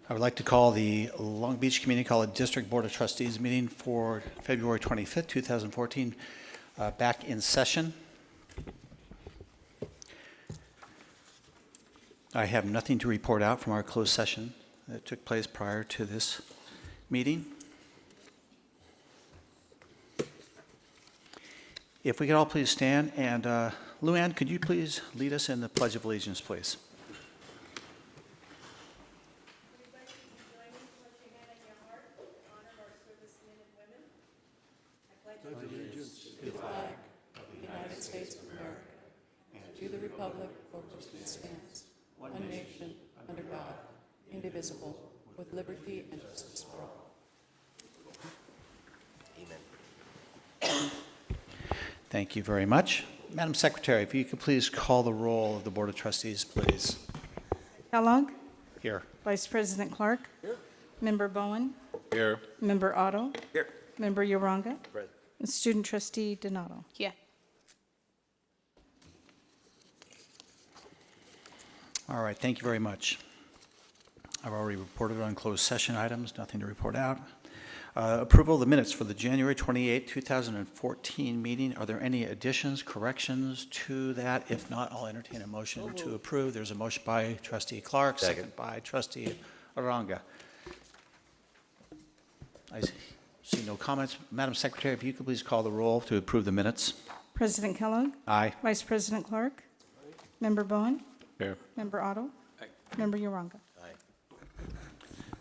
I would like to call the Long Beach Community College District Board of Trustees meeting for February 25th, 2014, back in session. I have nothing to report out from our closed session that took place prior to this meeting. If we could all please stand, and Luann, could you please lead us in the Pledge of Allegiance, please? States of America, and to the republic for which it stands, one nation, under God, indivisible, with liberty and justice for all. Amen. Thank you very much. Madam Secretary, if you could please call the roll of the Board of Trustees, please. Kellogg, Here. Vice President Clark, Here. Member Bowen, Here. Member Otto, Here. Member Uranga, Present. and Student Trustee Donato. Yeah. All right, thank you very much. I've already reported on closed session items, nothing to report out. Approval of the minutes for the January 28, 2014 meeting. Are there any additions, corrections to that? If not, I'll entertain a motion to approve. There's a motion by Trustee Clark, second by Trustee Uranga. I see no comments. Madam Secretary, if you could please call the roll to approve the minutes. President Kellogg, Aye. Vice President Clark, Member Bowen, Here. Member Otto, Member Uranga. Aye.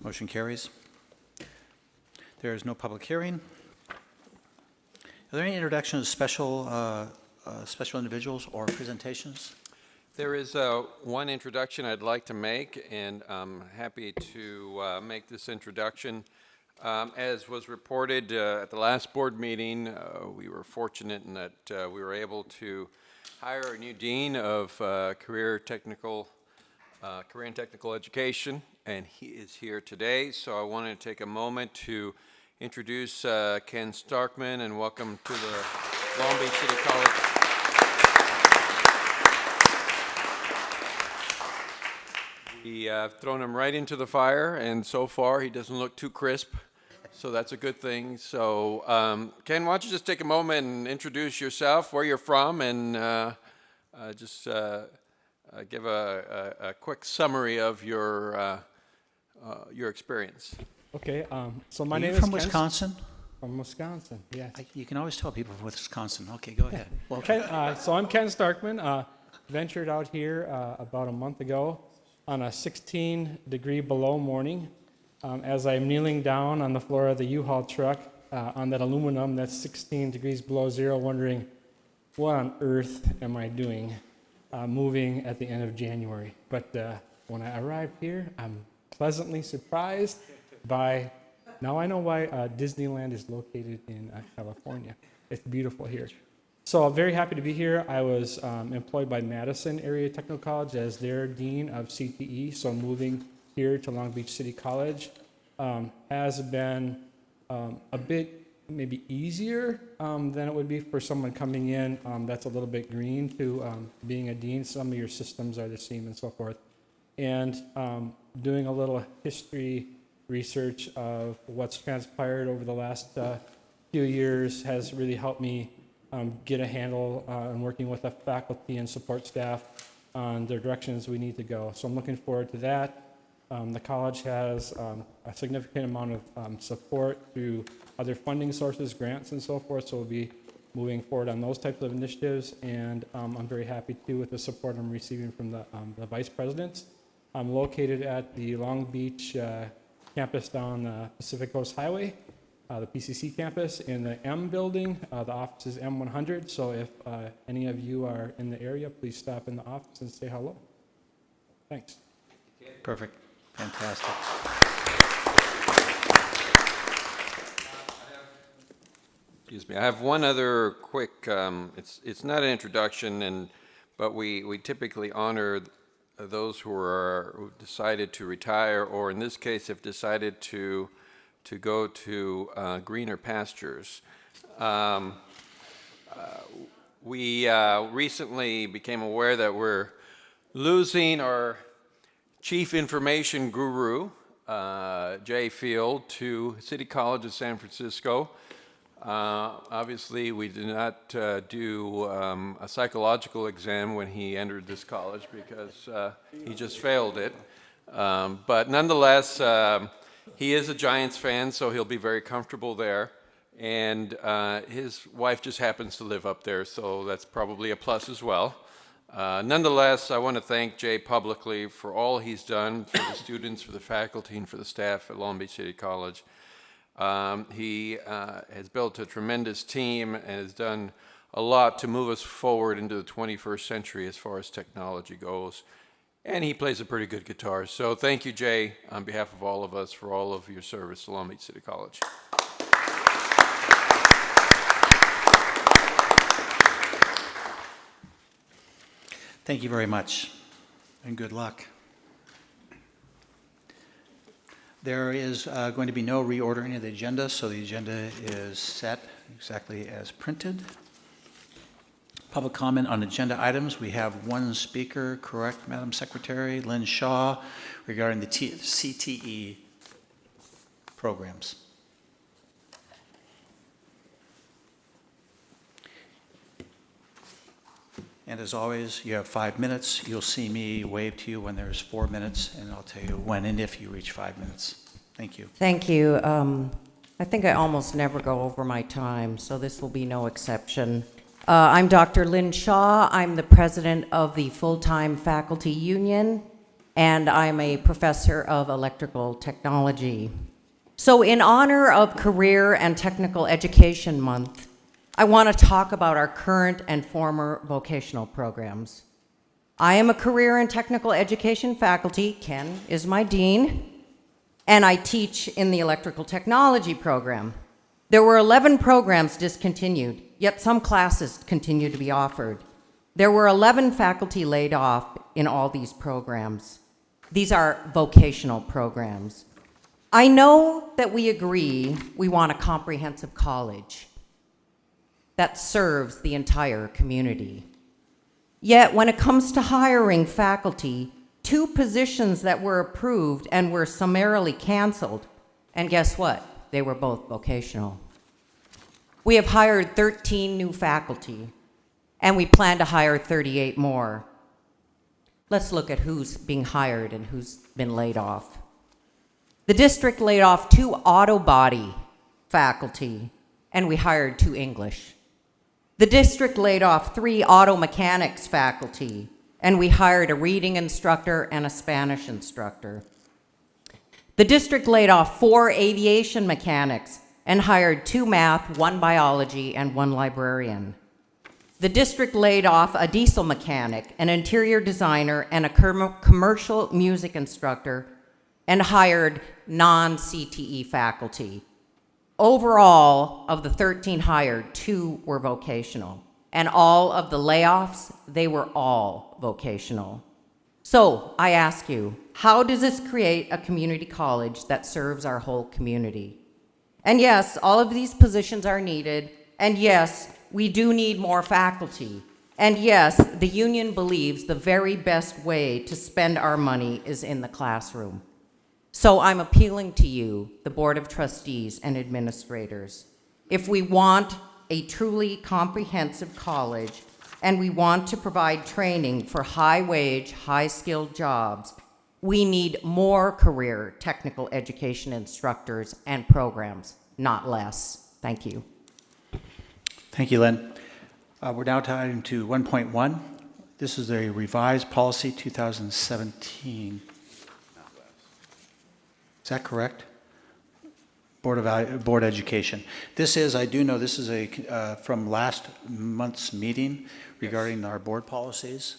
Motion carries. There is no public hearing. Are there any introductions of special individuals or presentations? There is one introduction I'd like to make, and I'm happy to make this introduction. As was reported at the last board meeting, we were fortunate in that we were able to hire a new dean of career and technical education, and he is here today. So I wanted to take a moment to introduce Ken Starkman and welcome to the Long Beach City College. We have thrown him right into the fire, and so far he doesn't look too crisp, so that's a good thing. So Ken, why don't you just take a moment and introduce yourself, where you're from, and just give a quick summary of your experience. Okay, so my Are name you is from Ken Wisconsin? From Wisconsin, yes. You can always tell people from Wisconsin. Okay, go ahead. Welcome. Okay, so I'm Ken Starkman. Ventured out here about a month ago on a 16-degree below morning. As I'm kneeling down on the floor of the U-Haul truck on that aluminum that's 16 degrees below zero, wondering what on earth am I doing moving at the end of January. But when I arrived here, I'm pleasantly surprised by, now I know why Disneyland is located in California. It's beautiful here. So I'm very happy to be here. I was employed by Madison Area Technical College as their dean of CTE, so moving here to Long Beach City College has been a bit maybe easier than it would be for someone coming in that's a little bit green to being a dean. Some of your systems are the same and so forth. And doing a little history research of what's transpired over the last few years has really helped me get a handle on working with the faculty and support staff on the directions we need to go. So I'm looking forward to that. The college has a significant amount of support through other funding sources, grants and so forth, so we'll be moving forward on those types of initiatives, and I'm very happy too with the support I'm receiving from the vice presidents. I'm located at the Long Beach campus down Pacific Coast Highway, the PCC campus in the M building. The office is M100, so if any of you are in the area, please stop in the office and say hello. Thanks. Perfect. Fantastic. Excuse me. I have one other quick. It's not an introduction, but we typically honor those who decided to retire, or in this case, have decided to go to greener pastures. We recently became aware that we're losing our chief information guru, Jay Field to City College of San Francisco. Obviously, we did not do a psychological exam when he entered this college because he just failed it. But nonetheless, he is a Giants fan, so he'll be very comfortable there. And his wife just happens to live up there, so that's probably a plus as well. Nonetheless, I want to thank Jay publicly for all he's done for the students, for the faculty, and for the staff at Long Beach City College. He has built a tremendous team and has done a lot to move us forward into the 21st century as far as technology goes. And he plays a pretty good guitar. So thank you, Jay, on behalf of all of us for all of your service to Long Beach City College. Thank you very much, and good luck. There is going to be no reordering of the agenda, so the agenda is set exactly as printed. Public comment on agenda items. We have one speaker, correct, Madam Secretary? Lynn Shaw, regarding the CTE programs. And as always, you have 5 minutes. You'll see me wave to you when there's 4 minutes, and I'll tell you when and if you reach 5 minutes. Thank you. Thank you. I think I almost never go over my time, so this will be no exception. I'm Dr. Lynn Shaw. I'm the president of the Full-Time Faculty Union, and I'm a professor of electrical technology. So in honor of Career and Technical Education Month, I want to talk about our current and former vocational programs. I am a career and technical education faculty. Ken is my dean, and I teach in the electrical technology program. There were 11 programs discontinued, yet some classes continue to be offered. There were 11 faculty laid off in all these programs. These are vocational programs. I know that we agree we want a comprehensive college that serves the entire community. Yet when it comes to hiring faculty, 2 positions that were approved and were summarily canceled, and guess what? They were both vocational. We have hired 13 new faculty, and we plan to hire 38 more. Let's look at who's being hired and who's been laid off. The district laid off 2 auto body faculty, and we hired 2 English. The district laid off 3 auto mechanics faculty, and we hired a reading instructor and a Spanish instructor. The district laid off 4 aviation mechanics and hired 2 math, 1 biology, and 1 librarian. The district laid off a diesel mechanic, an interior designer, and a commercial music instructor, and hired non-CTE faculty. Overall, of the 13 hired, 2 were vocational. And all of the layoffs, they were all vocational. So I ask you, how does this create a community college that serves our whole community? And yes, all of these positions are needed. And yes, we do need more faculty. And yes, the union believes the very best way to spend our money is in the classroom. So I'm appealing to you, the Board of Trustees and administrators. If we want a truly comprehensive college and we want to provide training for high-wage, high-skilled jobs, we need more career technical education instructors and programs, not less. Thank you. Thank you, Lynn. We're now time to 1.1. This is a revised policy 2017. Is that correct? Board Education. This is, I do know this is from last month's meeting regarding our board policies,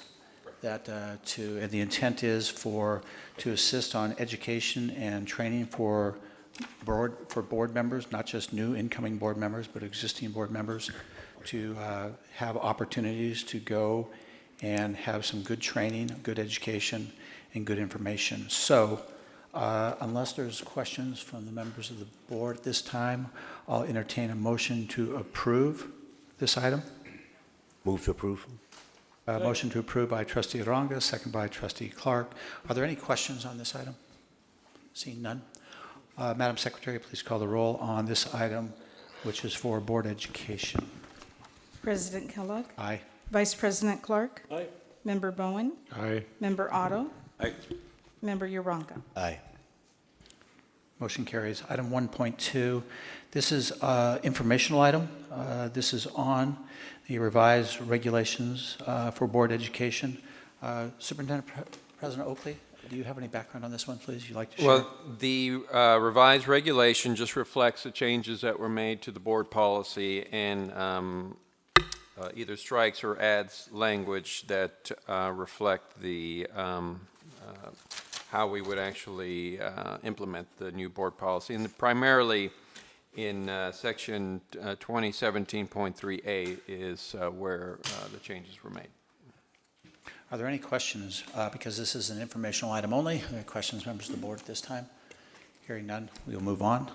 that and the intent is to assist on education and training for board members, not just new incoming board members, but existing board members, to have opportunities to go and have some good training, good education, and good information. So, unless there's questions from the members of the board at this time, I'll entertain a motion to approve this item. Move to approve. Motion to approve by Trustee Aranga, second by Trustee Clark. Are there any questions on this item? Seeing none. Madam Secretary, please call the roll on this item, which is for Board Education. President Kellogg? Aye. Vice President Clark? Aye. Member Bowen? Aye. Member Otto? Aye. Member Uranka? Aye. Motion carries. Item 1.2, this is informational item. This is on the revised regulations for board education. Superintendent President Oakley, do you have any background on this one, please? You'd like to share? Well, the revised regulation just reflects the changes that were made to the board policy and either strikes or adds language that reflect the how we would actually implement the new board policy, and primarily in section 2017.3A is where the changes were made. Are there any questions? Because this is an informational item only. Are there questions, members of the board, at this time? Hearing none, we'll move on.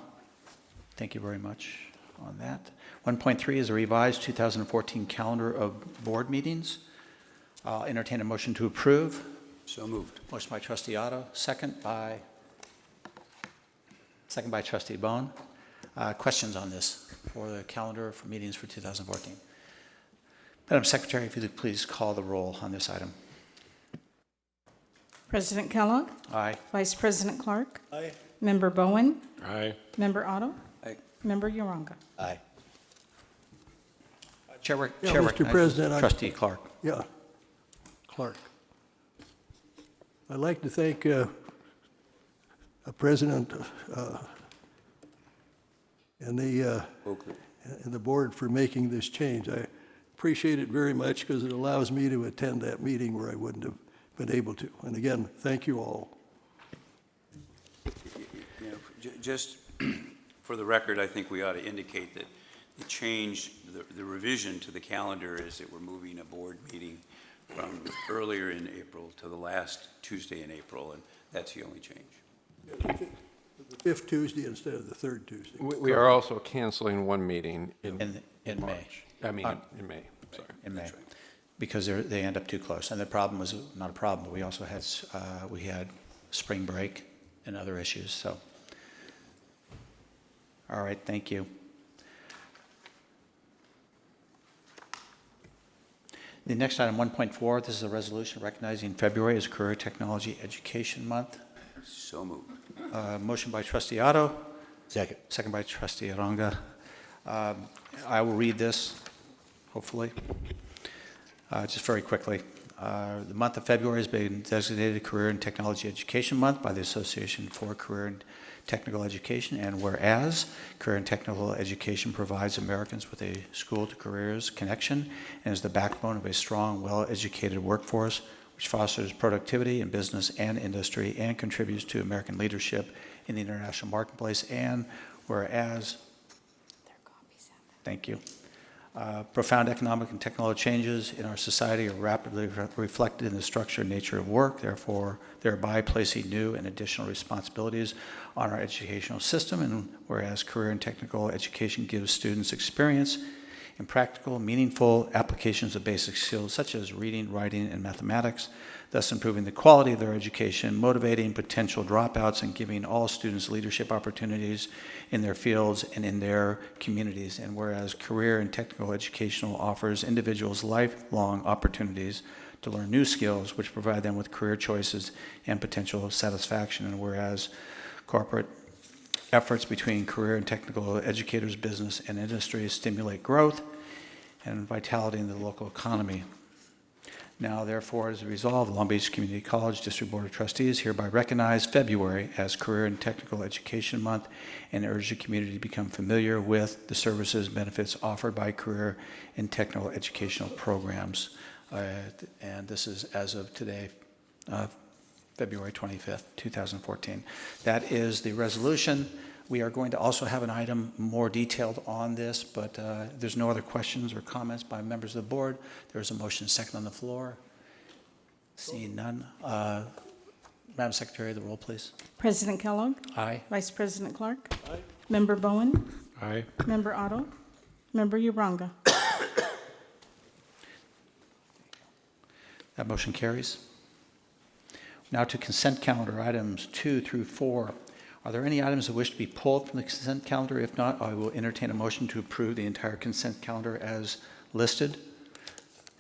Thank you very much on that. 1.3 is a revised 2014 calendar of board meetings. I'll entertain a motion to approve. So moved. Motion by Trustee Otto, second by Trustee Bone. Questions on this for the calendar for meetings for 2014? Madam Secretary, if you could please call the roll on this item. President Kellogg? Aye. Vice President Clark? Aye. Member Bowen? Aye. Member Otto? Aye. Member Uranka? Aye. Chair Yeah, Chair Mr. recognizes President, I- Trustee Clark. Yeah, Clark. I'd like to thank President and Oakley. the board for making this change. I appreciate it very much because it allows me to attend that meeting where I wouldn't have been able to. And again, thank you all. You know, just for the record, I think we ought to indicate that the change, the revision to the calendar is that we're moving a board meeting from earlier in April to the last Tuesday in April, and that's the only change. The fifth Tuesday instead of the third Tuesday. We are also canceling one meeting in In May. March. I mean, in May, sorry. In May, because they end up too close. And the problem was not a problem, but we also had, we had spring break and other issues, so. All right, thank you. The next item, 1.4, this is a resolution recognizing February as Career Technology Education Month. So moved. Motion by Trustee Otto, Second. second by Trustee Arunga. I will read this, hopefully, just very quickly. The month of February has been designated Career and Technology Education Month by the Association for Career and Technical Education, and whereas Career and Technical Education provides Americans with a school-to-careers connection and is the backbone of a strong, well-educated workforce, which fosters productivity in business and industry and contributes to American leadership in the international marketplace, and whereas, thank you, profound economic and technological changes in our society are rapidly reflected in the structure and nature of work, therefore, thereby placing new and additional responsibilities on our educational system, and whereas career and technical education gives students experience in practical, meaningful applications of basic skills such as reading, writing, and mathematics, thus improving the quality of their education, motivating potential dropouts, and giving all students leadership opportunities in their fields and in their communities. And whereas career and technical educational offers individuals lifelong opportunities to learn new skills which provide them with career choices and potential satisfaction. And whereas corporate efforts between career and technical educators, business, and industry stimulate growth and vitality in the local economy. Now, therefore, as a result, the Long Beach Community College District Board of Trustees hereby recognize February as Career and Technical Education Month and urge the community to become familiar with the services and benefits offered by career and technical educational programs. And this is as of today, February 25th, 2014. That is the resolution. We are going to also have an item more detailed on this, but there's no other questions or comments by members of the board. There's a motion second on the floor. Seeing none. Madam Secretary, the roll, please. President Kellogg? Aye. Vice President Clark? Aye. Member Bowen? Aye. Member Otto? Member Uranka? That motion carries. Now to consent calendar items 2 through 4. Are there any items that wish to be pulled from the consent calendar? If not, I will entertain a motion to approve the entire consent calendar as listed.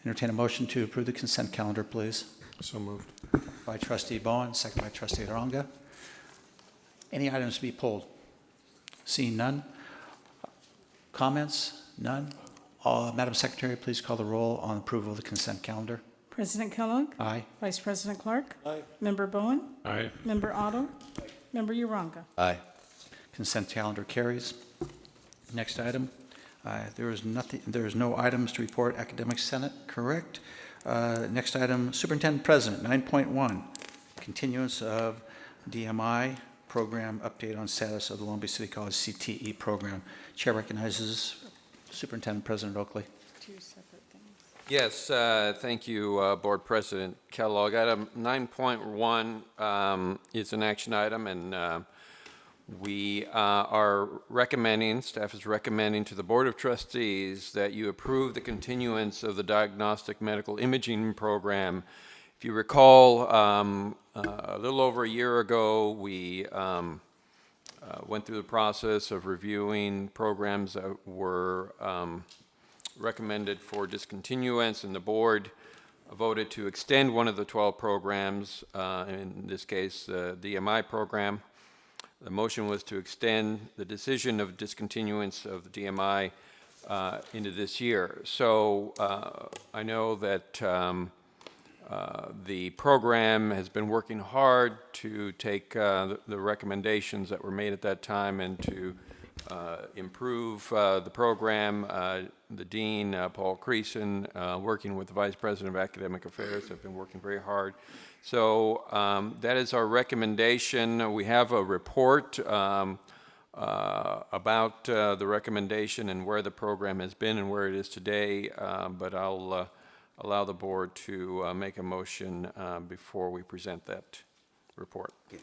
Entertain a motion to approve the consent calendar, please. So moved. By trustee Bowen, second by trustee Uranga. Any items to be pulled? Seeing none. Comments? None. Madam Secretary, please call the roll on approval of the consent calendar. President Kellogg? Aye. Vice President Clark? Aye. Member Bowen? Aye. Member Otto? Member Uranga? Aye. Consent calendar carries. Next item. There is no items to report. Academic Senate, correct. Next item, Superintendent President, 9.1, continuance of DMI program update on status of the Long Beach City College CTE program. Chair recognizes Superintendent President Oakley. Two separate things. Yes, thank you, Board President Kellogg. Item 9.1 is an action item, and we are recommending, staff is recommending to the Board of Trustees that you approve the continuance of the diagnostic medical imaging program. If you recall, a little over a year ago, we went through the process of reviewing programs that were recommended for discontinuance, and the board voted to extend one of the 12 programs, in this case, the DMI program. The motion was to extend the decision of discontinuance of the DMI into this year. So I know that the program has been working hard to take the recommendations that were made at that time and to improve the program. The Dean, Paul Creason, working with the Vice President of Academic Affairs, have been working very hard. So that is our recommendation. We have a report about the recommendation and where the program has been and where it is today, but I'll allow the board to make a motion before we present that report. Okay.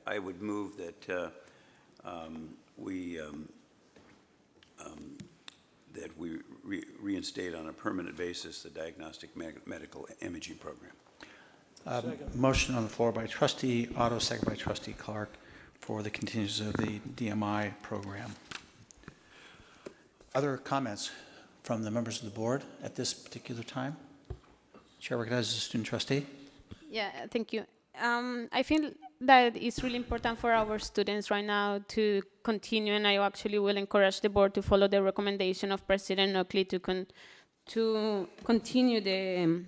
I would move that we reinstate on a permanent basis the diagnostic medical imaging program. Motion on the floor by trustee Otto, second by trustee Clark for the continuance of the DMI program. Other comments from the members of the board at this particular time? Chair recognizes the student trustee. Yeah, thank you. I feel that it's really important for our students right now to continue, and I actually will encourage the board to follow the recommendation of President Oakley to continue the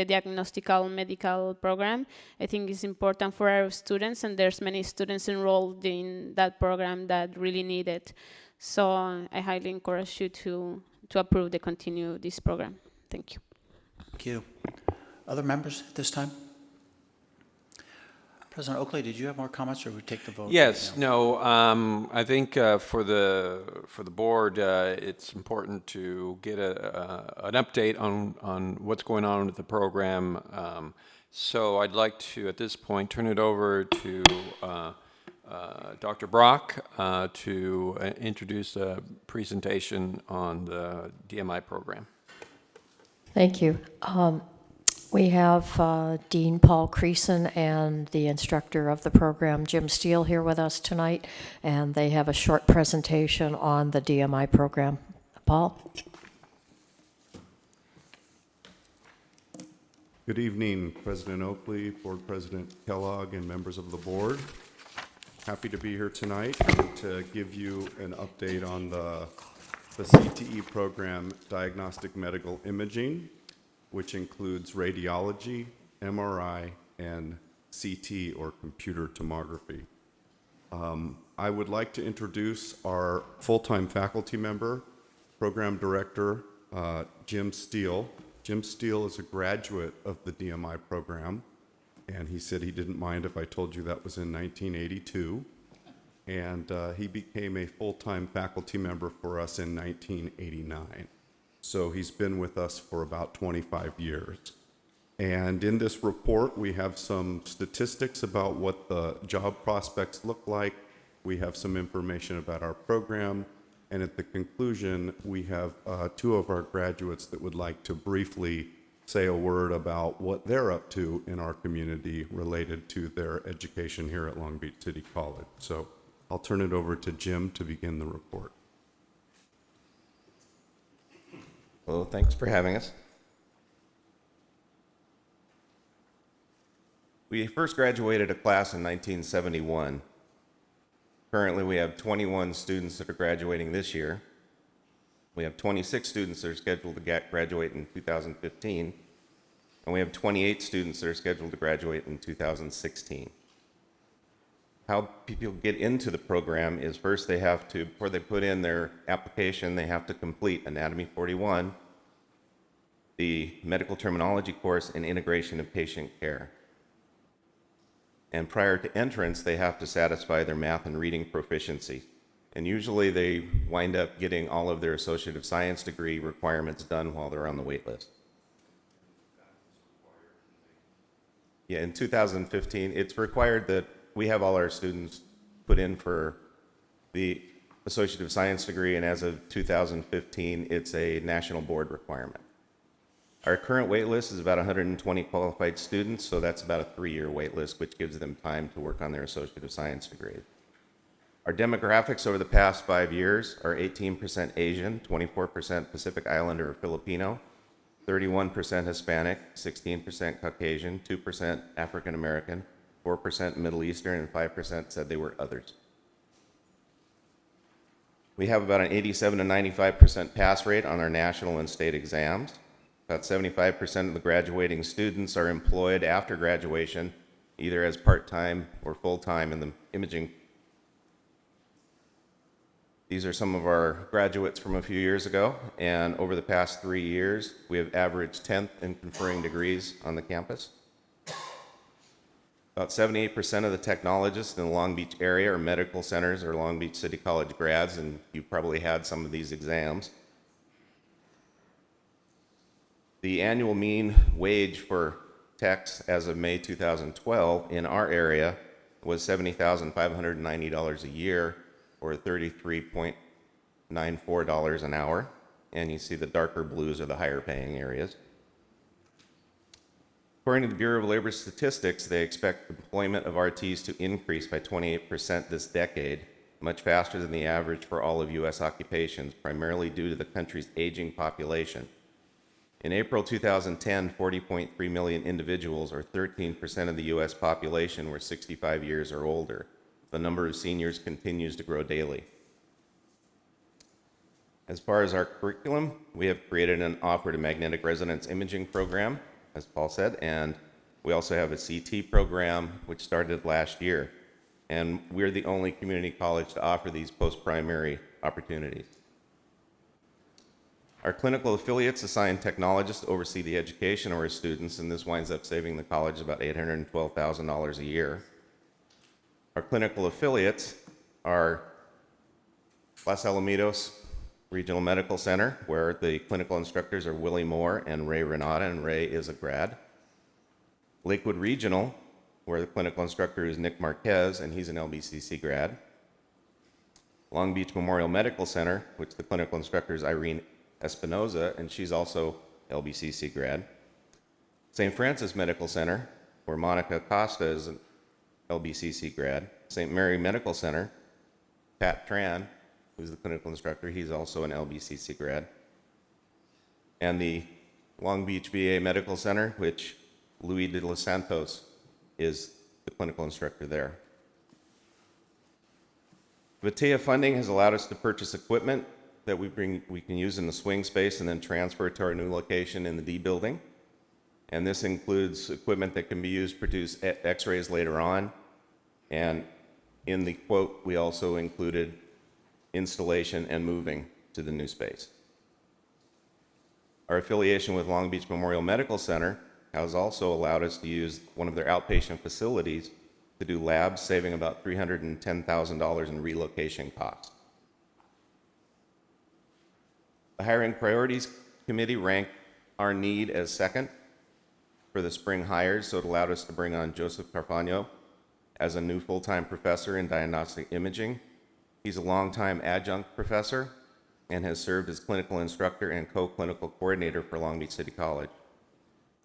diagnostical medical program. I think it's important for our students, and there's many students enrolled in that program that really need it. So I highly encourage you to approve the continue this program. Thank you. Thank you. Other members at this time? President Oakley, did you have more comments, or we take the vote? Yes, right now? no, I think for the board, it's important to get an update on what's going on with the program. So I'd like to, at this point, turn it over to Dr. Brock to introduce a presentation on the DMI program. Thank you. We have Dean Paul Creason and the instructor of the program, Jim Steele, here with us tonight, and they have a short presentation on the DMI program. Paul? Good evening, President Oakley, Board President Kellogg, and members of the board. Happy to be here tonight and to give you an update on the CTE program, Diagnostic Medical Imaging, which includes radiology, MRI, and CT, or computer tomography. I would like to introduce our full-time faculty member, Program Director, Jim Steele. Jim Steele is a graduate of the DMI program, and he said he didn't mind if I told you that was in 1982. And he became a full-time faculty member for us in 1989. So he's been with us for about 25 years. And in this report, we have some statistics about what the job prospects look like. We have some information about our program. And at the conclusion, we have two of our graduates that would like to briefly say a word about what they're up to in our community related to their education here at Long Beach City College. So I'll turn it over to Jim to begin the report. Well, thanks for having us. We first graduated a class in 1971. Currently, we have 21 students that are graduating this year. We have 26 students that are scheduled to graduate in 2015, and we have 28 students that are scheduled to graduate in 2016. How people get into the program is first they have to, before they put in their application, they have to complete Anatomy 41, the Medical Terminology course, and Integration of Patient Care. And prior to entrance, they have to satisfy their math and reading proficiency. And usually they wind up getting all of their Associate Science degree requirements done while they're on the wait list. Yeah, in 2015, it's required that we have all our students put in for the Associate of Science degree, and as of 2015, it's a national board requirement. Our current wait list is about 120 qualified students, so that's about a 3-year wait list, which gives them time to work on their Associate of Science degree. Our demographics over the past 5 years are 18% Asian, 24% Pacific Islander or Filipino, 31% Hispanic, 16% Caucasian, 2% African American, 4% Middle Eastern, and 5% said they were others. We have about an 87 to 95% pass rate on our national and state exams. About 75% of the graduating students are employed after graduation, either as part-time or full-time in the imaging. These are some of our graduates from a few years ago, and over the past 3 years, we have averaged 10th in conferring degrees on the campus. About 78% of the technologists in the Long Beach area are medical centers or Long Beach City College grads, and you probably had some of these exams. The annual mean wage for techs as of May 2012 in our area was $70,590 a year, or $33.94 an hour. And you see the darker blues are the higher paying areas. According to the Bureau of Labor Statistics, they expect employment of RTs to increase by 28% this decade, much faster than the average for all of U.S. occupations, primarily due to the country's aging population. In April 2010, 40.3 million individuals, or 13% of the U.S. population, were 65 years or older. The number of seniors continues to grow daily. As far as our curriculum, we have created and offered a magnetic resonance imaging program, as Paul said, and we also have a CT program, which started last year. And we're the only community college to offer these post-primary opportunities. Our clinical affiliates assign technologists to oversee the education of our students, and this winds up saving the college about $812,000 a year. Our clinical affiliates are Los Alamitos Regional Medical Center, where the clinical instructors are Willie Moore and Ray Renata, and Ray is a grad. Lakewood Regional, where the clinical instructor is Nick Marquez, and he's an LBCC grad. Long Beach Memorial Medical Center, which the clinical instructor is Irene Espinoza, and she's also LBCC grad. St. Francis Medical Center, where Monica Costa is an LBCC grad. St. Mary Medical Center, Pat Tran, who's the clinical instructor, he's also an LBCC grad. And the Long Beach VA Medical Center, which Luis de los Santos is the clinical instructor there. VITEA funding has allowed us to purchase equipment that we can use in the swing space and then transfer to our new location in the D building. And this includes equipment that can be used to produce x-rays later on. And in the quote, we also included installation and moving to the new space. Our affiliation with Long Beach Memorial Medical Center has also allowed us to use one of their outpatient facilities to do labs, saving about $310,000 in relocation costs. The Hiring Priorities Committee ranked our need as second for the spring hires, so it allowed us to bring on Joseph Carfagno as a new full-time professor in diagnostic imaging. He's a longtime adjunct professor and has served as clinical instructor and co-clinical coordinator for Long Beach City College.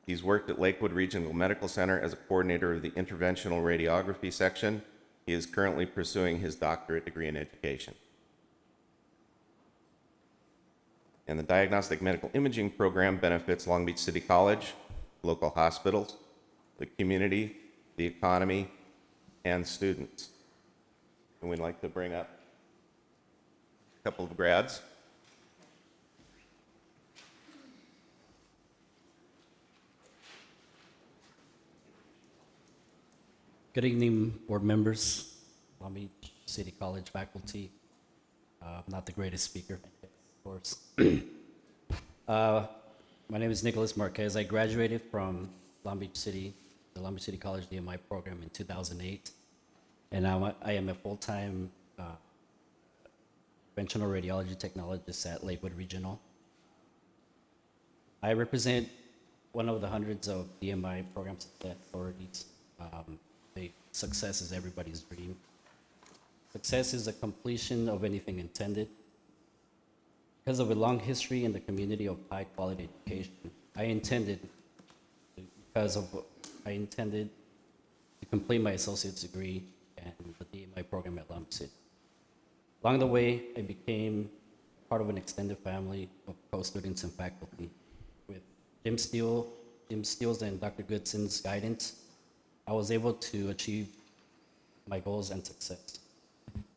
He's worked at Lakewood Regional Medical Center as a coordinator of the interventional radiography section. He is currently pursuing his doctorate degree in education. And the Diagnostic Medical Imaging Program benefits Long Beach City College, local hospitals, the community, the economy, and students. And we'd like to bring up a couple of grads. Good evening, board members, Long Beach City College faculty. I'm not the greatest speaker, of course. My name is Nicholas Marquez. I graduated from the Long Beach City College DMI program in 2008, and I am a full-time interventional radiology technologist at Lakewood Regional. I represent one of the hundreds of DMI programs that authorities. Success is everybody's dream. Success is the completion of anything intended. Because of a long history in the community of high quality education, I intended to complete my associate's degree and the DMI program at Long Beach City. Along the way, I became part of an extended family of co-students and faculty. With Jim Steele's and Dr. Goodson's guidance, I was able to achieve my goals and success.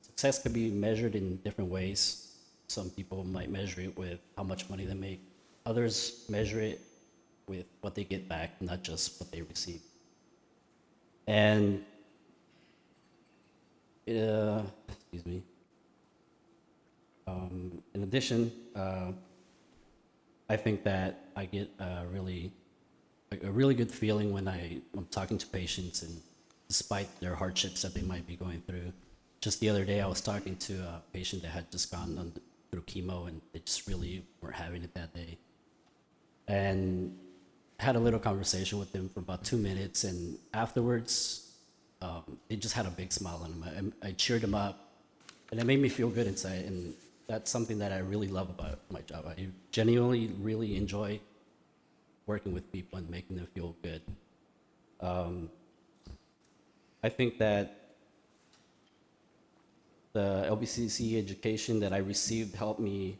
Success could be measured in different ways. Some people might measure it with how much money they make. Others measure it with what they get back, not just what they receive. And, excuse me. In addition, I think that I get a really good feeling when I'm talking to patients, and despite their hardships that they might be going through. Just the other day, I was talking to a patient that had just gone through chemo, and they just really weren't having it that day. And had a little conversation with them for about 2 minutes, and afterwards, they just had a big smile on them. I cheered them up, and it made me feel good inside, and that's something that I really love about my job. I genuinely really enjoy working with people and making them feel good. I think that the LBCC education that I received helped me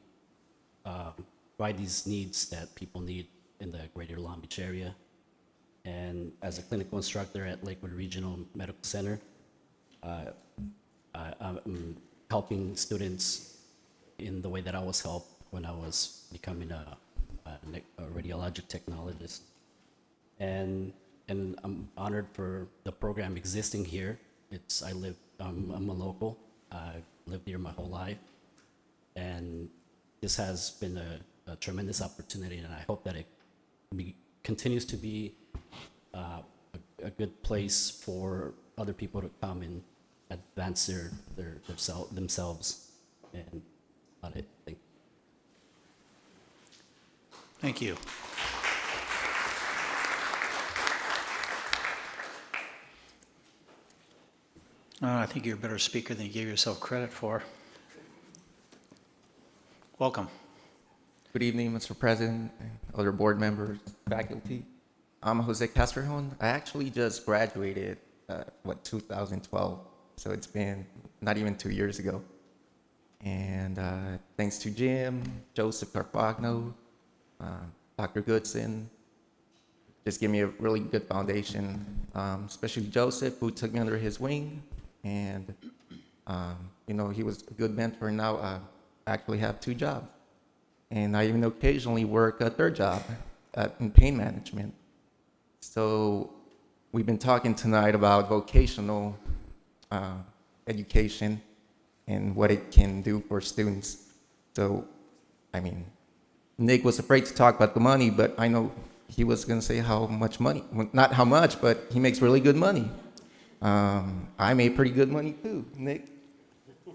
provide these needs that people need in the greater Long Beach area. And as a clinical instructor at Lakewood Regional Medical Center, I'm helping students in the way that I was helped when I was becoming a radiologic technologist. And I'm honored for the program existing here. I'm a local. I've lived here my whole life. And this has been a tremendous opportunity, and I hope that it continues to be a good place for other people to come and advance themselves. And on it. Thank you. I think you're a better speaker than you gave yourself credit for. Welcome. Good evening, Mr. President, other board members, faculty. I'm Jose Castrejón. I actually just graduated, 2012, so it's been not even 2 years ago. And thanks to Jim, Joseph Carfagno, Dr. Goodson, just gave me a really good foundation, especially Joseph, who took me under his wing. And, he was a good mentor. And now I actually have 2 jobs. And I even occasionally work a 3rd job in pain management. So we've been talking tonight about vocational education and what it can do for students. So, Nick was afraid to talk about the money, but I know he was going to say how much money. Well, not how much, but he makes really good money. I made pretty good money too, Nick.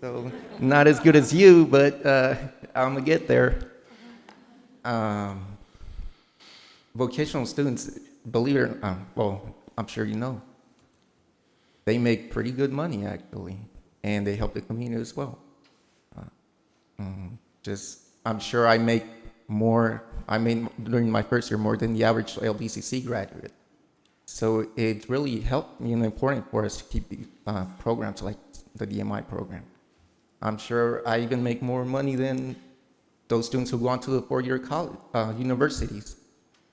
So not as good as you, but I'm going to get there. Vocational students, believe it or not, I'm sure you know, they make pretty good money actually, and they help the community as well. I'm sure I make during my first year, more than the average LBCC graduate. So it really helped, important for us to keep the programs like the DMI program. I'm sure I even make more money than those students who go on to the four-year college, universities.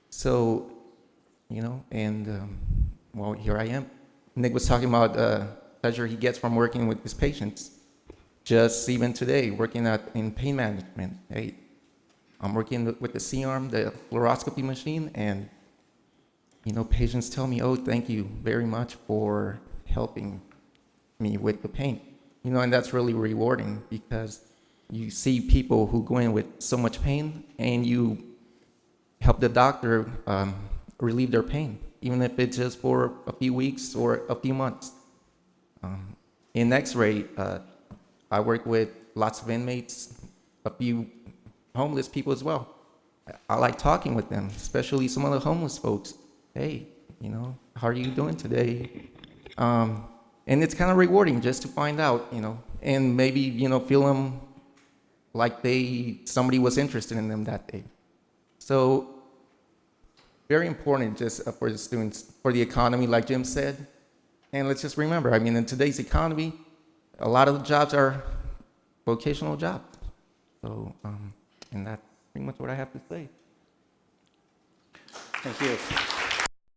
So, well, here I am. Nick was talking about the pleasure he gets from working with his patients. Just even today, working in pain management. Hey, I'm working with the C-arm, the fluoroscopy machine, and patients tell me, "Oh, thank you very much for helping me with the pain." And that's really rewarding because you see people who go in with so much pain, and you help the doctor relieve their pain, even if it's just for a few weeks or a few months. In X-ray, I work with lots of inmates, a few homeless people as well. I like talking with them, especially some of the homeless folks. Hey, how are you doing today? And it's kind of rewarding just to find out, and maybe, feel them like somebody was interested in them that day. So very important just for the students, for the economy, like Jim said. And let's just remember, in today's economy, a lot of the jobs are vocational jobs. So, and that's pretty much what I have to say. Thank you.